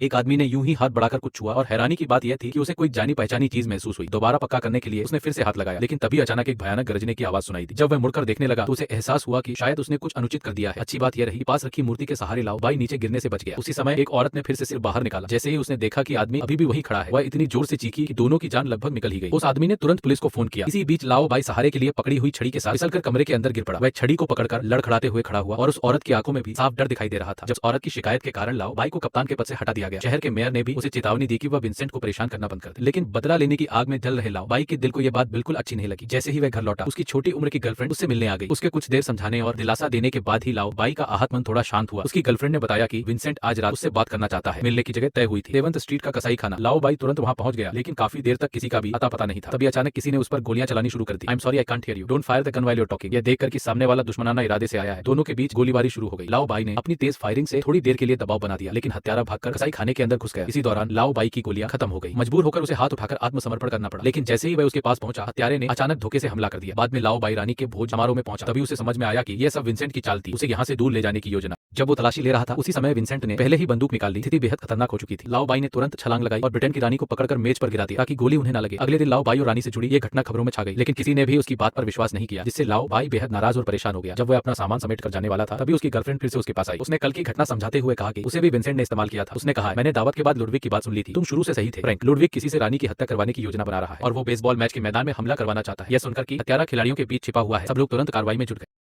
एक आदमी ने यूं ही हाथ बढ़ाकर कुछ छुआ और हैरानी की बात यह थी कि उसे कोई जानी पहचानी चीज महसूस हुई। दोबारा पक्का करने के लिए उसने फिर से हाथ लगाया, लेकिन तभी अचानक एक भयानक गरजने की आवाज सुनाई दी। जब वह मुड़कर देखने लगा तो उसे एहसास हुआ कि शायद उसने कुछ अनुचित कर दिया है। अच्छी बात यह रही कि पास रखी मूर्ति के सहारे लाओ बाई नीचे गिरने से बच गया। उसी समय एक औरत ने फिर से सिर बाहर निकाला। जैसे ही उसने देखा कि आदमी अभी भी वहीं खड़ा है, वह इतनी जोर से चीखी कि दोनों की जान लगभग निकल ही गई। उस आदमी ने तुरंत पुलिस को फोन किया। इसी बीच लाओ बाई सहारे के लिए पकड़ी हुई छड़ी के साथ फिसलकर कमरे के अंदर गिर पड़ा। वह छड़ी को पकड़कर लड़खड़ाते हुए खड़ा हुआ और उस औरत की आंखों में भी साफ डर दिखाई दे रहा था। जब औरत की शिकायत के कारण लाओ बाई को कप्तान के पद से हटा दिया गया। शहर के मेयर ने भी उसे चेतावनी दी कि वह विंसेंट को परेशान करना बंद कर दे, लेकिन बदला लेने की आग में जल रहे लाओ बाई के दिल को यह बात बिल्कुल अच्छी नहीं लगी। जैसे ही वह घर लौटा, उसकी छोटी उम्र की गर्लफ्रेंड उससे मिलने आ गई। उसके कुछ देर समझाने और दिलासा देने के बाद ही लाओ बाई का आहत मन थोड़ा शांत हुआ। उसकी गर्लफ्रेंड ने बताया कि विंसेंट आज रात उससे बात करना चाहता है। मिलने की जगह तय हुई थी, 7th स्ट्रीट का कसाई खाना। लाओ बाई तुरंत वहां पहुंच गया, लेकिन काफी देर तक किसी का भी अता पता नहीं था। तभी अचानक किसी ने उस पर गोलियां चलानी शुरू कर दी। I'm sorry I can't hear you, don't fire the gun while you are talking. यह देखकर कि सामने वाला दुश्मनाना इरादे से आया है, दोनों के बीच गोलीबारी शुरू हो गई। लाओ बाई ने अपनी तेज फायरिंग से थोड़ी देर के लिए दबाव बना दिया, लेकिन हत्यारा भागकर कसाई खाने के अंदर घुस गया। इसी दौरान लाओ बाई की गोलियां खत्म हो गई। मजबूर होकर उसे हाथ उठाकर आत्मसमर्पण करना पड़ा, लेकिन जैसे ही वह उसके पास पहुंचा, हत्यारे ने अचानक धोखे से हमला कर दिया। बाद में लाओ बाई रानी के भोज समारोह में पहुंचा। तभी उसे समझ में आया कि यह सब विंसेंट की चाल थी, उसे यहाँ से दूर ले जाने की योजना। जब वो तलाशी ले रहा था, उसी समय विंसेंट ने पहले ही बंदूक निकाल ली। स्थिति बेहद खतरनाक हो चुकी थी। लाओ बाई ने तुरंत छलांग लगाई और ब्रिटेन की रानी को पकड़कर मेज पर गिरा दिया ताकि गोली उन्हें न लगे। अगले दिन लाओ बाई और रानी से जुड़ी ये घटना खबरों में छा गई, लेकिन किसी ने भी उसकी बात पर विश्वास नहीं किया, जिससे लाओ बाई बेहद नाराज और परेशान हो गया। जब वह अपना सामान समेट कर जाने वाला था, तभी उसकी गर्लफ्रेंड फिर से उसके पास आई। उसने कल की घटना समझाते हुए कहा कि उसे भी विंसेंट ने इस्तेमाल किया था। उसने कहा, मैंने दावत के बाद लुडविक की बात सुन ली थी, तुम शुरू से सही थे फ्रैंक। लुडविक किसी से रानी की हत्या करवाने की योजना बना रहा है और वो बेसबॉल मैच के मैदान में हमला करवाना चाहता है। यह सुनकर कि हत्यारा खिलाड़ियों के बीच छिपा हुआ है, सब लोग तुरंत कार्रवाई में जुट गए।